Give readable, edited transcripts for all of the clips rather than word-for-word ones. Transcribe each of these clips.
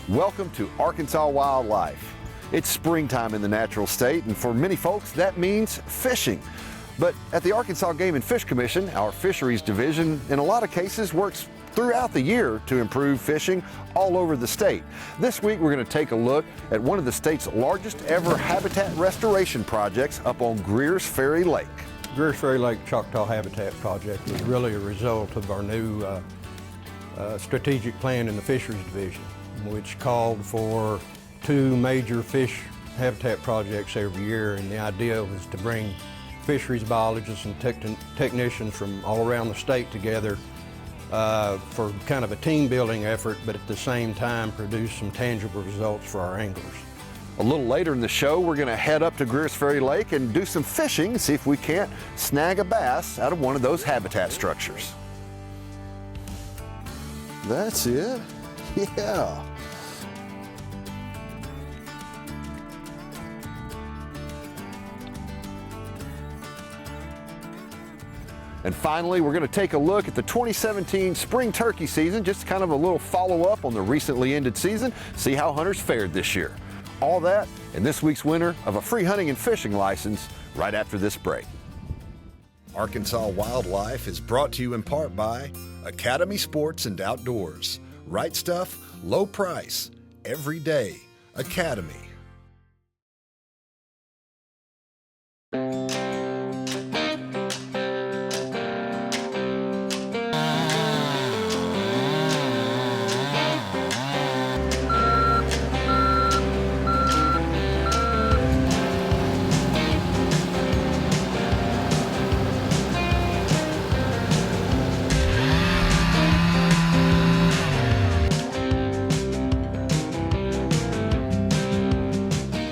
Welcome to Arkansas Wildlife. It's springtime in the natural state, and for many folks that means fishing. But at the Arkansas Game and Fish Commission, our fisheries division in a lot of cases works throughout the year to improve fishing all over the state. This week we're going to take a look at one of the state's largest ever habitat restoration projects up on Greers Ferry Lake. Greers Ferry Lake Choctaw Habitat Project was really a result of our new strategic plan in the fisheries division, which called for 2 major fish habitat projects every year, and the idea was to bring fisheries biologists and technicians from all around the state together for kind of a team building effort, but at the same time produce some tangible results for our anglers. A little later in the show, we're going to head up to Greers Ferry Lake and do some fishing and see if we can't snag a bass out of one of those habitat structures. That's it. Yeah. And finally, we're going to take a look at the 2017 spring turkey season, just kind of a little follow-up on the recently ended season, see how hunters fared this year. All that in this week's winner of a free hunting and fishing license right after this break. Arkansas Wildlife is brought to you in part by Academy Sports and Outdoors. Right stuff, low price, every day. Academy.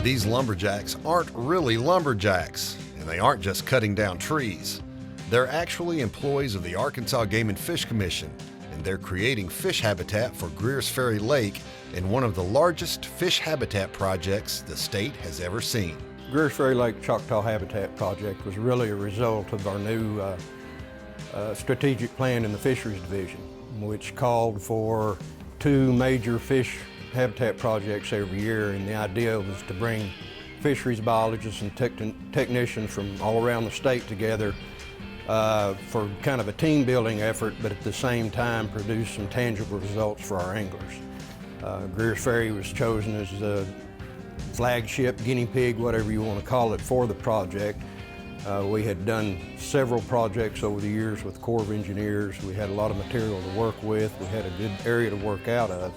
These lumberjacks aren't really lumberjacks, and they aren't just cutting down trees. They're actually employees of the Arkansas Game and Fish Commission, and they're creating fish habitat for Greers Ferry Lake in one of the largest fish habitat projects the state has ever seen. Greers Ferry Lake Choctaw Habitat Project was really a result of our new strategic plan in the fisheries division, which called for 2 major fish habitat projects every year, and the idea was to bring fisheries biologists and technicians from all around the state together for kind of a team building effort, but at the same time produce some tangible results for our anglers. Greers Ferry was chosen as the flagship, guinea pig, whatever you want to call it, for the project. We had done several projects over the years with the Corps of Engineers. We had a lot of material to work with. We had a good area to work out of.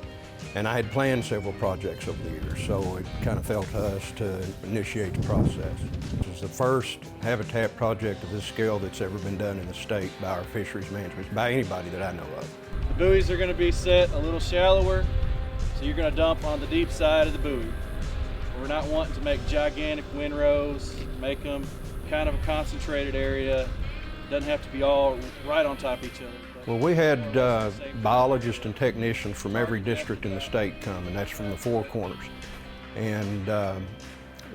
And I had planned several projects over the years, so it kind of fell to us to initiate the process. This is the first habitat project of this scale that's ever been done in the state by our fisheries management, by anybody that I know of. The buoys are going to be set a little shallower, so you're going to dump on the deep side of the buoy. We're not wanting to make gigantic windrows, make them kind of a concentrated area. It doesn't have to be all right on top of each other. Well, we had biologists and technicians from every district in the state come, and that's from the 4 corners. And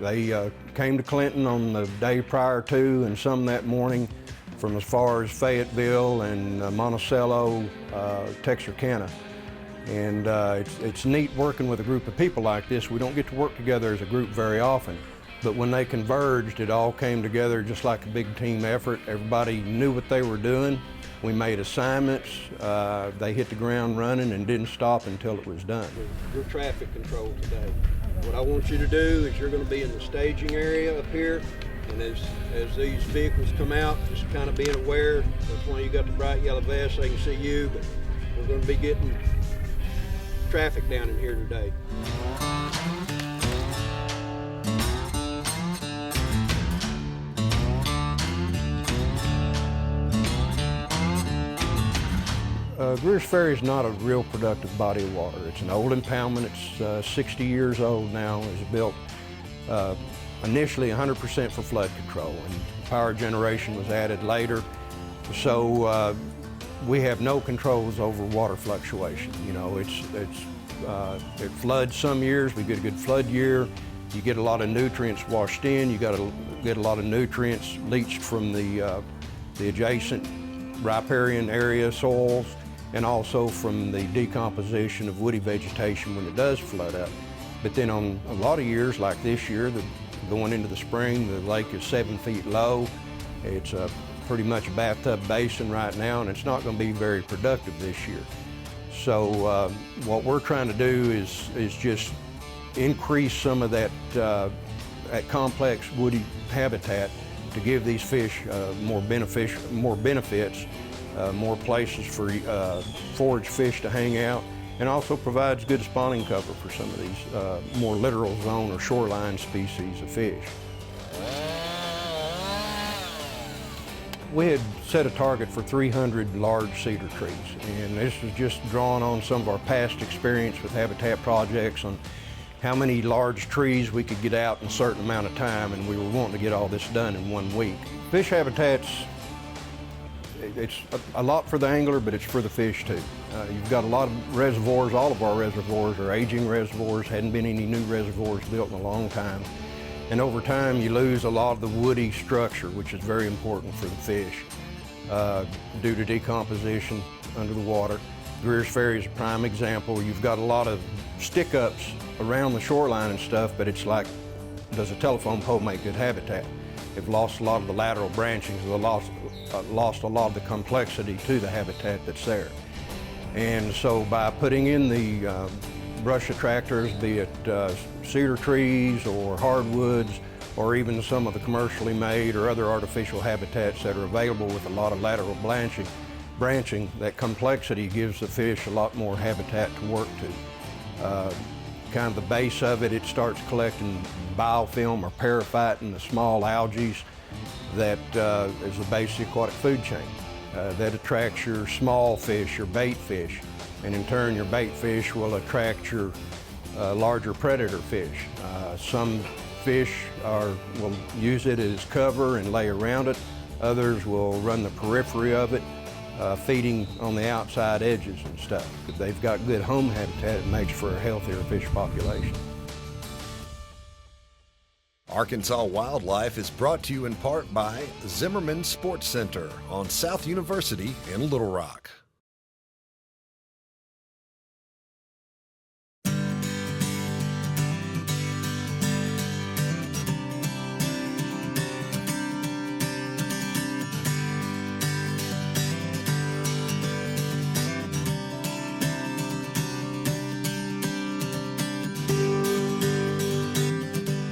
they came to Clinton on the day prior to, and some that morning from as far as Fayetteville and Monticello, Texarkana. And it's neat working with a group of people like this. We don't get to work together as a group very often, but when they converged, it all came together just like a big team effort. Everybody knew what they were doing. We made assignments. They hit the ground running and didn't stop until it was done. Your traffic control today. What I want you to do is you're going to be in the staging area up here, and as these vehicles come out, just kind of being aware. That's why you got the bright yellow vest so they can see you, but we're going to be getting traffic down in here today. Greers Ferry is not a real productive body of water. It's an old impoundment. It's 60 years old now. It was built initially 100% for flood control, and power generation was added later. So we have no controls over water fluctuation. You know, it floods some years. We get a good flood year. You get a lot of nutrients washed in. You got to get a lot of nutrients leached from the adjacent riparian area soils. and also from the decomposition of woody vegetation when it does flood up. But then on a lot of years, like this year, going into the spring, the lake is 7 feet low. It's pretty much a bathtub basin right now, and it's not going to be very productive this year. So what we're trying to do is just increase some of that complex woody habitat to give these fish more benefits, more places for forage fish to hang out, and also provides good spawning cover for some of these more littoral zone or shoreline species of fish. We had set a target for 300 large cedar trees, and this was just drawing on some of our past experience with habitat projects on how many large trees we could get out in a certain amount of time, and we were wanting to get all this done in 1 week. Fish habitats, it's a lot for the angler, but it's for the fish too. You've got a lot of reservoirs. All of our reservoirs are aging reservoirs, hadn't been any new reservoirs built in a long time. And over time, you lose a lot of the woody structure, which is very important for the fish due to decomposition under the water. Greers Ferry is a prime example. You've got a lot of stick-ups around the shoreline and stuff, but it's like, does a telephone pole make good habitat? They've lost a lot of the lateral branchings, they've lost a lot of the complexity to the habitat that's there. And so by putting in the brush attractors, be it cedar trees or hardwoods, or even some of the commercially made or other artificial habitats that are available with a lot of lateral branching, that complexity gives the fish a lot more habitat to work to. Kind of the base of it, it starts collecting biofilm or paraphyte in the small algae that is the base of the aquatic food chain. That attracts your small fish, your bait fish, and in turn your bait fish will attract your larger predator fish. Some fish will use it as cover and lay around it. Others will run the periphery of it, feeding on the outside edges and stuff. If they've got good home habitat, it makes for a healthier fish population. Arkansas Wildlife is brought to you in part by Zimmerman Sports Center on South University in Little Rock.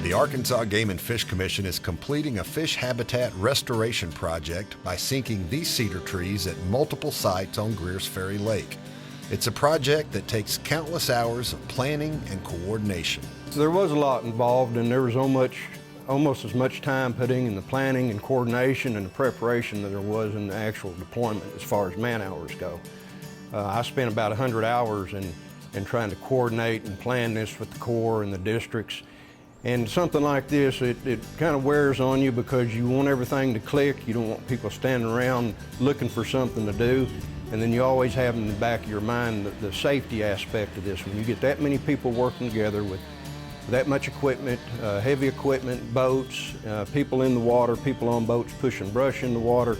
The Arkansas Game and Fish Commission is completing a fish habitat restoration project by sinking these cedar trees at multiple sites on Greers Ferry Lake. It's a project that takes countless hours of planning and coordination. There was a lot involved, and there was almost as much time putting in the planning and coordination and the preparation that there was in the actual deployment as far as man hours go. I spent about 100 hours in trying to coordinate and plan this with the Corps and the districts. And something like this, it kind of wears on you because you want everything to click. You don't want people standing around looking for something to do. And then you always have in the back of your mind the safety aspect of this. When you get that many people working together with that much equipment, heavy equipment, boats, people in the water, people on boats pushing brush in the water,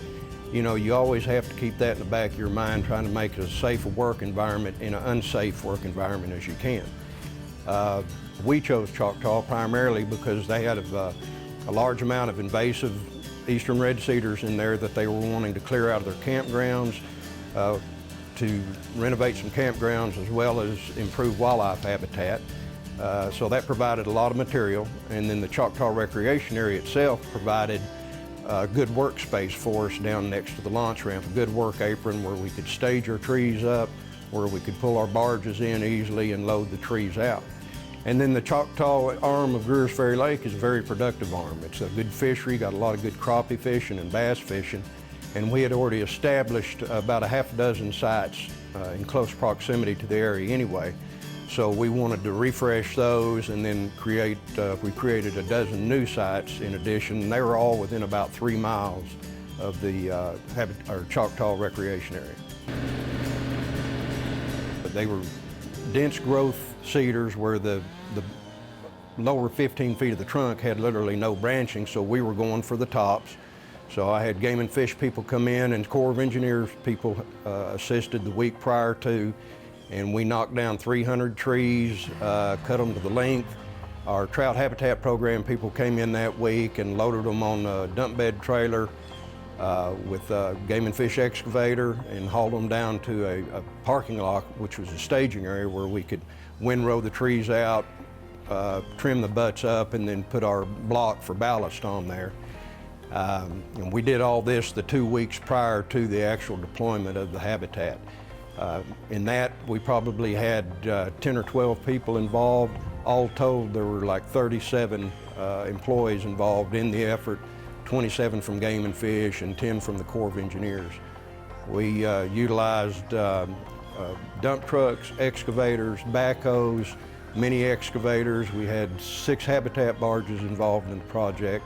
you know, you always have to keep that in the back of your mind, trying to make it as safe a work environment in an unsafe work environment as you can. We chose Choctaw primarily because they had a large amount of invasive eastern red cedars in there that they were wanting to clear out of their campgrounds, to renovate some campgrounds as well as improve wildlife habitat. So that provided a lot of material, and then the Choctaw Recreation Area itself provided a good workspace for us down next to the launch ramp, a good work apron where we could stage our trees up, where we could pull our barges in easily and load the trees out. And then the Choctaw arm of Greers Ferry Lake is a very productive arm. It's a good fishery, got a lot of good crappie fishing and bass fishing, and we had already established about a half dozen sites in close proximity to the area anyway. So we wanted to refresh those, and then we created a dozen new sites in addition, and they were all within about 3 miles of the Choctaw Recreation Area. But they were dense growth cedars where the lower 15 feet of the trunk had literally no branching, so we were going for the tops. So I had game and fish people come in, and Corps of Engineers people assisted the week prior to, and we knocked down 300 trees, cut them to the length. Our trout habitat program people came in that week and loaded them on a dump bed trailer with a game and fish excavator and hauled them down to a parking lot, which was a staging area where we could windrow the trees out, trim the butts up, and then put our block for ballast on there. And we did all this the 2 weeks prior to the actual deployment of the habitat. In that, we probably had 10 or 12 people involved. All told, there were like 37 employees involved in the effort, 27 from Game and Fish and 10 from the Corps of Engineers. We utilized dump trucks, excavators, backhoes, mini excavators. We had 6 habitat barges involved in the project.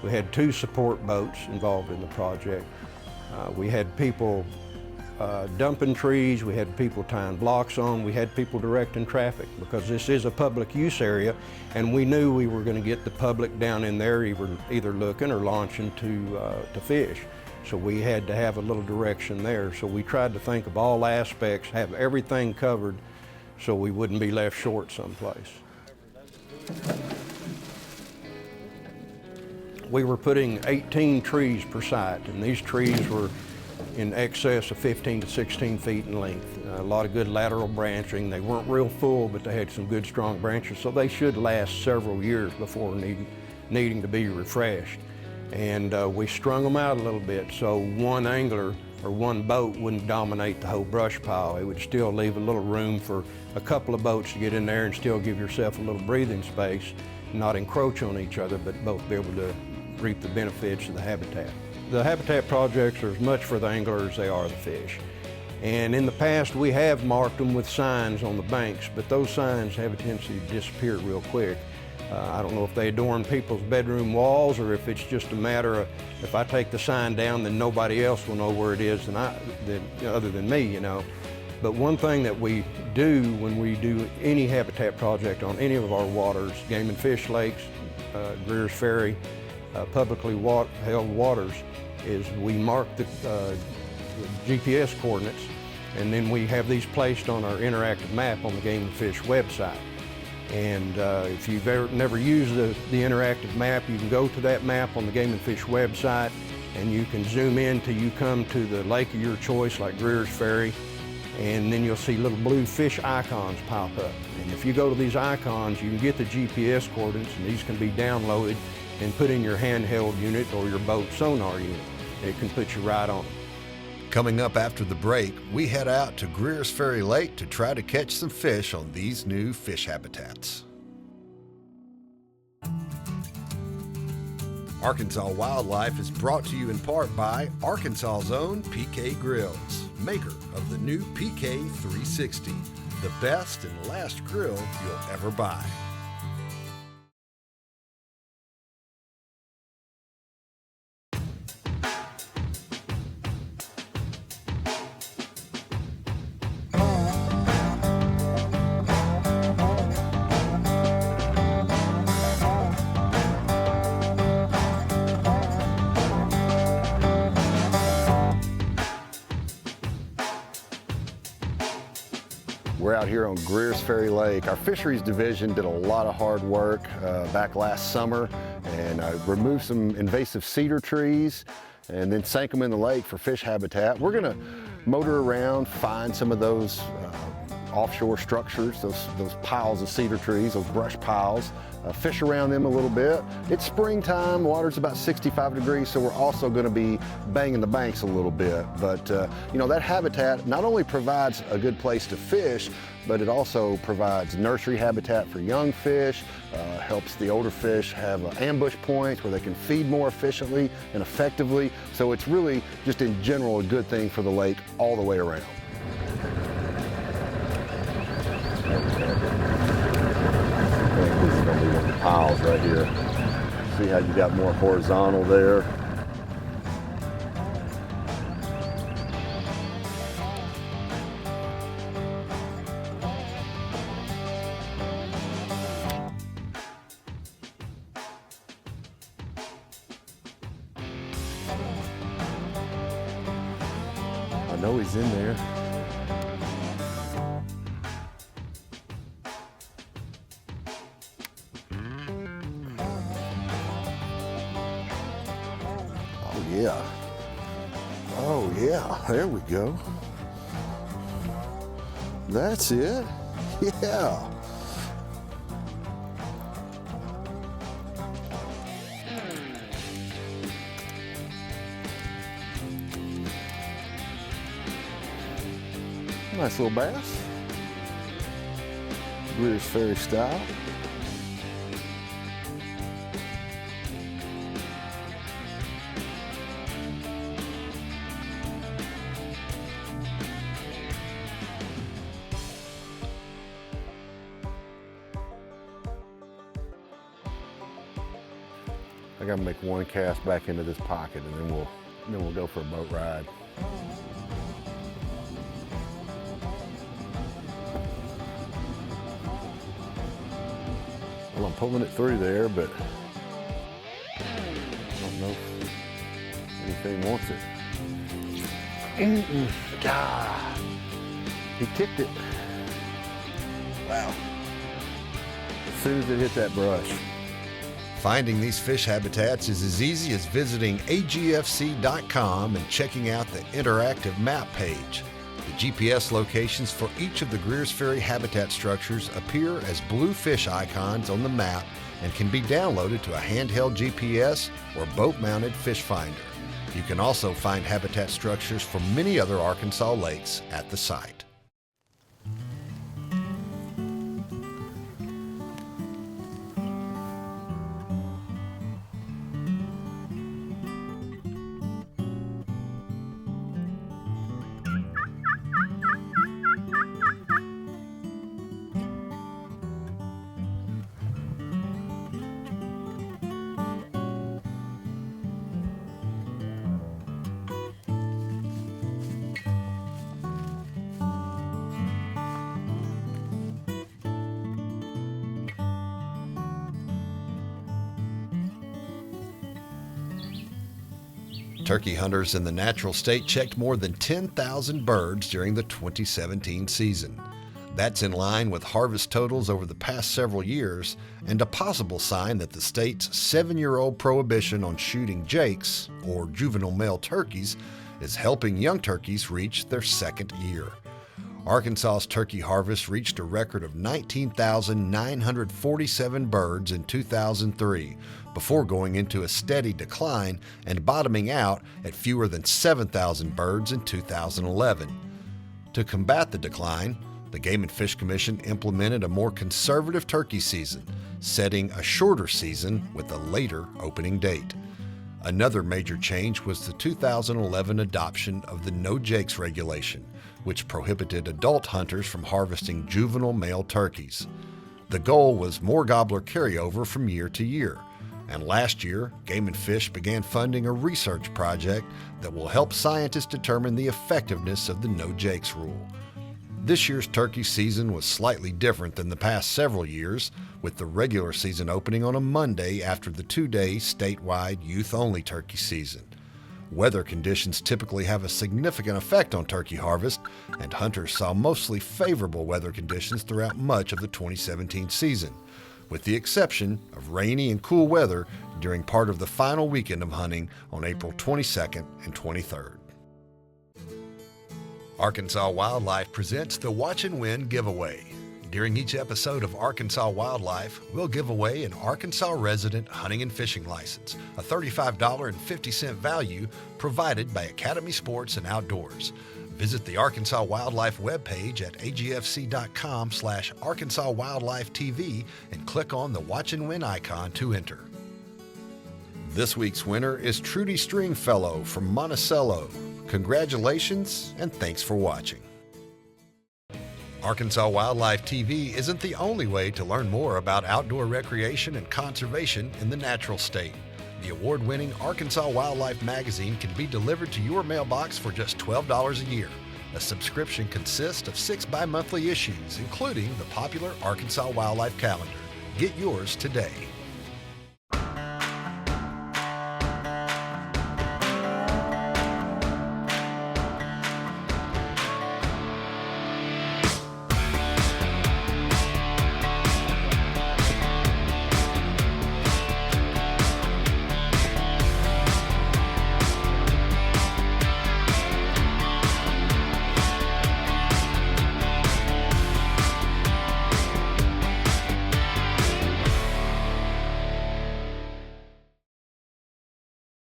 We had 2 support boats involved in the project. We had people dumping trees, we had people tying blocks on, we had people directing traffic, because this is a public use area, and we knew we were going to get the public down in there either looking or launching to fish. So we had to have a little direction there. So we tried to think of all aspects, have everything covered, so we wouldn't be left short someplace. We were putting 18 trees per site, and these trees were in excess of 15 to 16 feet in length. A lot of good lateral branching. They weren't real full, but they had some good strong branches, so they should last several years before needing to be refreshed. And we strung them out a little bit so one angler or one boat wouldn't dominate the whole brush pile. It would still leave a little room for a couple of boats to get in there and still give yourself a little breathing space, not encroach on each other, but both be able to reap the benefits of the habitat. The habitat projects are as much for the angler as they are the fish. And in the past, we have marked them with signs on the banks, but those signs have a tendency to disappear real quick. I don't know if they adorn people's bedroom walls, or if it's just a matter of, if I take the sign down, then nobody else will know where it is other than me, you know. But one thing that we do when we do any habitat project on any of our waters, game and fish lakes, Greers Ferry, publicly held waters, is we mark the GPS coordinates, and then we have these placed on our interactive map on the Game and Fish website. And if you've never used the interactive map, you can go to that map on the Game and Fish website, and you can zoom in till you come to the lake of your choice, like Greers Ferry, and then you'll see little blue fish icons pop up. And if you go to these icons, you can get the GPS coordinates, and these can be downloaded and put in your handheld unit or your boat sonar unit. It can put you right on them. Coming up after the break, we head out to Greers Ferry Lake to try to catch some fish on these new fish habitats. Arkansas Wildlife is brought to you in part by Arkansas's own PK Grills, maker of the new PK 360, the best and last grill you'll ever buy. We're out here on Greers Ferry Lake. Our fisheries division did a lot of hard work back last summer, and removed some invasive cedar trees and then sank them in the lake for fish habitat. We're gonna motor around, find some of those offshore structures, those piles of cedar trees, those brush piles, fish around them a little bit. It's springtime, water's about 65 degrees, so we're also gonna be banging the banks a little bit. But you know, that habitat not only provides a good place to fish, but it also provides nursery habitat for young fish, helps the older fish have ambush points where they can feed more efficiently and effectively. So it's really just in general a good thing for the lake all the way around. This is going to be one of the piles right here. See how you got more horizontal there. Oh, he's in there. Oh, yeah. Oh, yeah. There we go. That's it. Yeah. Nice little bass. Greers Ferry style. I gotta make one cast back into this pocket, and then we'll go for a boat ride. Well, I'm pulling it through there, but I don't know if anything wants it. God, he kicked it. Wow. As soon as it hit that brush. Finding these fish habitats is as easy as visiting agfc.com and checking out the interactive map page. The GPS locations for each of the Greers Ferry habitat structures appear as blue fish icons on the map and can be downloaded to a handheld GPS or boat-mounted fish finder. You can also find habitat structures for many other Arkansas lakes at the site. Turkey hunters in the natural state checked more than 10,000 birds during the 2017 season. That's in line with harvest totals over the past several years and a possible sign that the state's 7-year-old prohibition on shooting jakes, or juvenile male turkeys, is helping young turkeys reach their second year. Arkansas's turkey harvest reached a record of 19,947 birds in 2003, before going into a steady decline and bottoming out at fewer than 7,000 birds in 2011. To combat the decline, the Game and Fish Commission implemented a more conservative turkey season, setting a shorter season with a later opening date. Another major change was the 2011 adoption of the No Jakes regulation, which prohibited adult hunters from harvesting juvenile male turkeys. The goal was more gobbler carryover from year to year, and last year, Game and Fish began funding a research project that will help scientists determine the effectiveness of the No Jakes rule. This year's turkey season was slightly different than the past several years, with the regular season opening on a Monday after the 2-day statewide youth-only turkey season. Weather conditions typically have a significant effect on turkey harvest, and hunters saw mostly favorable weather conditions throughout much of the 2017 season, with the exception of rainy and cool weather during part of the final weekend of hunting on April 22nd and 23rd. Arkansas Wildlife presents the Watch and Win giveaway. During each episode of Arkansas Wildlife, we'll give away an Arkansas resident hunting and fishing license, a $35.50 value provided by Academy Sports and Outdoors. Visit the Arkansas Wildlife webpage at agfc.com/Arkansas Wildlife TV and click on the Watch and Win icon to enter. This week's winner is Trudy Stringfellow from Monticello. Congratulations and thanks for watching. Arkansas Wildlife TV isn't the only way to learn more about outdoor recreation and conservation in the natural state. The award-winning Arkansas Wildlife magazine can be delivered to your mailbox for just $12 a year. A subscription consists of 6 bi-monthly issues, including the popular Arkansas Wildlife Calendar. Get yours today.